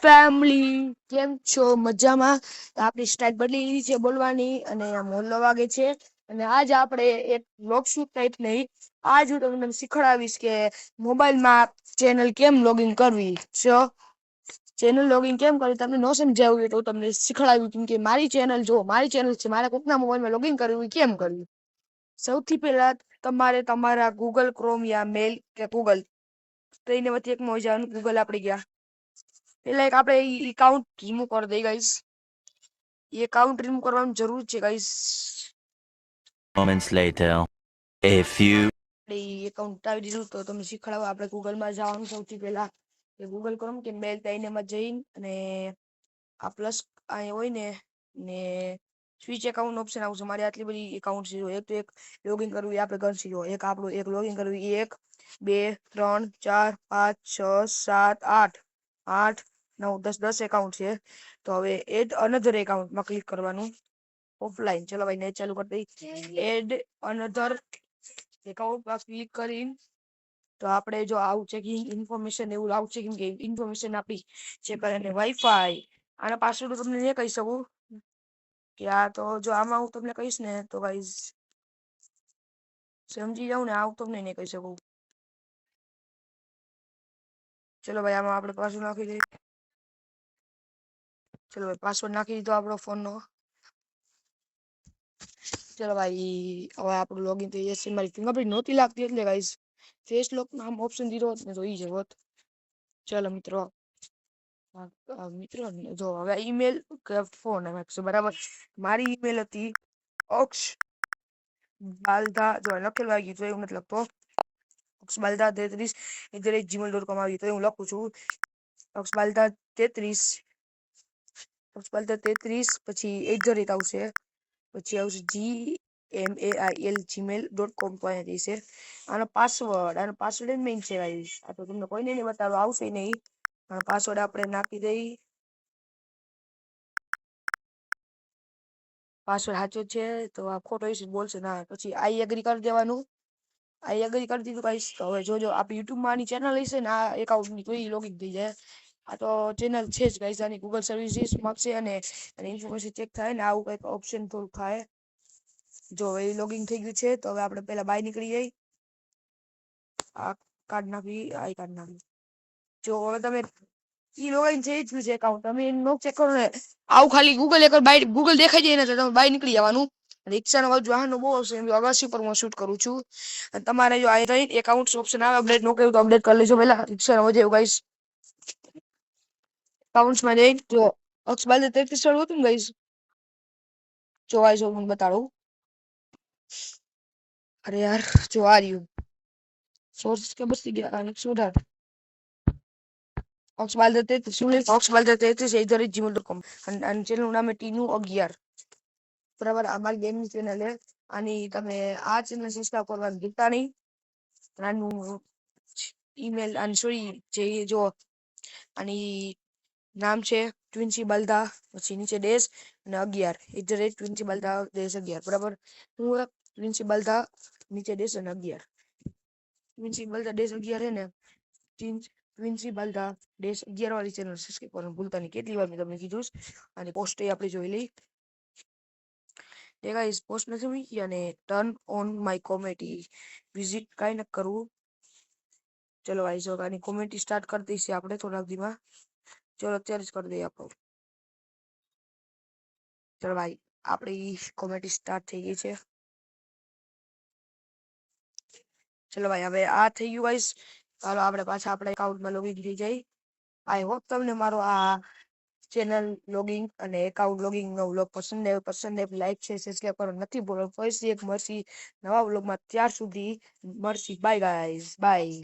Family કેમ છો મજામાં? તો આપણી સ્ટાઇલ બદલી લીધી છે બોલવાની અને મોરલો વાગે છે અને આજ આપણે એક વ્લોગ શૂટ ટાઈપ નહીં, આજ હું તમને શીખડાવીશ કે મોબાઈલમાં ચેનલ કેમ લોગિન કરવી છે. ચેનલ લોગિન કેમ કરવી તમને ન સમજાવ્યું હોય તો તમને શીખડાવ્યું, કેમ કે મારી ચેનલ મારી ચેનલ છે, મારા કોકના મોબાઈલમાં લોગિન કરવું કેમ કરવું. સૌથી પહેલા તમારે તમારા ગૂગલ ક્રોમ યા મેલ કે ગૂગલ તો એને વચ્ચે એક મોજાનું ગૂગલ આપણે ગયા પેલા એક આપણે એકાઉન્ટ રિમૂવ કરી દઈએ ગાઈસ. એ એકાઉન્ટ રિમૂવ કરવાની જરૂર છે guys. Moments later, a few account આવી દીધું તો તમને શીખડાવો. આપણે ગૂગલમાં જવાનું સૌથી પહેલા ગૂગલ ક્રોમ કે મેલ થઈને એમાં જઈને અને આ પ્લસ અહીં હોય ને સ્વિચ એકાઉન્ટ ઓપ્શન આવશે. મારી આટલી બધી એકાઉન્ટ છે. એક તો એક લોગિન કરવું એ આપણે કરશું. એક આપણું એક લોગિન કરવું 1 2 3 4 5 6 7 8 8 9 10 એકાઉન્ટ છે. તો હવે એડ અનધર એકાઉન્ટમાં ક્લિક કરવાનું ઓફલાઈન. ચલો ભાઈ નેટ ચાલુ કરી દઈ. એડ અનધર એકાઉન્ટમાં ક્લિક કરીને તો આપણે જો આવું ચેકિંગ ઇન્ફોર્મેશન એવું આવશે, કેમ કે ઇન્ફોર્મેશન આપી છે અને વાઈફાઈ આના પાસવર્ડ તમને નહીં કહી શકું કે આ તો જો આમાં હું તમને કહીશ ને તો ગાઈસ સમજી જાવ ને આવું તમને નહીં કહી શકું. ચલો ભાઈ આમાં આપણે પાસવર્ડ નાખી દઈએ. ચલો ભાઈ પાસવર્ડ નાખી દીધો આપણો ફોનનો. ચલો ભાઈ હવે આપણું લોગિન થઈ જશે. મારી ફિંગરપ્રિન્ટ નહોતી લાગતી એટલે ગાઈસ ફેસ લોક નામ ઓપ્શન દીધો હોત ને તો ઈ જ હોત. ચલો મિત્રો જો હવે ઈમેલ કે ફોન બરાબર. મારી ઈમેલ હતી ઓક્સ બાલદા જો લખેલું આવી ગયું એવું નથી લખતો. oxbalda33@gmail.com આવી તો હું લખું છું oxbalda33 પછી @ આવશે, પછી આવશે gmail.com છે. આનો પાસવર્ડ મેઇન છે ગાઈસ. આ તો તમને કોઈને નહીં બતાવો, આવશે નહીં. પાસવર્ડ આપણે નાખી દઈ. પાસવર્ડ સાચો છે તો આ ખોટો બોલશે ના, પછી આઈ એગ્રી કરી દેવાનું. આઈ એગ્રી કરી દીધું ગાઈસ. તો હવે જોજો આપણી યુટ્યુબમાં આની ચેનલ હશે ને આ એકાઉન્ટની તો એ લોગિન થઈ જાય. આ તો ચેનલ છે જ ગાઈસ. આની ગૂગલ સર્વિસીસ માંગશે અને ઇન્ફોર્મેશન ચેક થાય ને આવું કંઈક ઓપ્શન થોડું થાય. જો એ લોગિન થઈ ગયું છે તો હવે આપણે પહેલા બાય નીકળી જઈએ. આ કાર્ડ નાખી, આઈ કાર્ડ નાખી. જો હવે તમે લોગિન થઈ જ ગયું છે એકાઉન્ટ, તમે નો ચેક કરો ને આવું ખાલી ગૂગલ દેખાઈ જાય ને તો તમે બાય નીકળી જવાનું. રિક્ષાનો અવાજ વાહનનો બહુ આવશે. અગાસી પર હું શૂટ કરું છું. તમારે જો આ એકાઉન્ટ ઓપ્શન આવે અપડેટ નો કર્યું તો અપડેટ કરી લેજો પહેલા. રિક્ષાનો અવાજ એવું ગાઈસ. એકાઉન્ટ્સમાં જઈને જો oxbalda33 વાળું હતું ને ગાઈસ, જો ગાઈસ હું બતાડું. અરે યાર જો આ રહ્યું સોર્સ કે બસી ગયા 118 oxbalda33@gmail.com અને ચેનલનું નામ ટીનું 11 બરાબર. અમારી ગેમની ચેનલ છે. આની તમે આ ચેનલ સબસ્ક્રાઇબ કરવાનું ભૂલતા નહીં. આનું ઈમેલ જે જો આની નામ છે ટ્વિન્સી બલ્દા, પછી નીચે ડેશ અને 11 @ટ્વિન્સી બલ્દા -11 બરાબર. હું ટ્વિન્સી બલ્દા નીચે ડેશ અને 11 ટ્વિન્સી બલ્દા -11 હે ને ટ્વિન્સી બલ્દા -11 વાળી ચેનલ સબસ્ક્રાઇબ કરવાનું ભૂલતા નહીં. કેટલી વાર મેં તમને કીધું. અને પોસ્ટ આપણે જોઈ લઈ. ગાઈસ પોસ્ટ નથી મૂકી અને turn on my comedy visit કાંઈ ન કરવું. ચલો ગાઈસ આની કોમેડી સ્ટાર્ટ કરી દઈશું આપણે થોડાક દીમાં. ચલો અત્યારે જ કરી દઈએ આપણો. ચલો ભાઈ આપણી કોમેડી સ્ટાર્ટ થઈ ગઈ છે. ચલો ભાઈ હવે આ થઈ ગયું ગાઈસ. ચાલો આપણે પાછા આપણા એકાઉન્ટમાં લોગિન થઈ જાય. આઈ હોપ તમને મારો આ ચેનલ લોગિંગ અને એકાઉન્ટ લોગિંગ નો વ્લોગ પસંદ લાઈક છે સબસ્ક્રાઇબ કરવાનું નથી ભૂલવાનું. ફરીથી એક મળશે નવા વ્લોગમાં. ત્યાર સુધી મળશે. Bye guys by.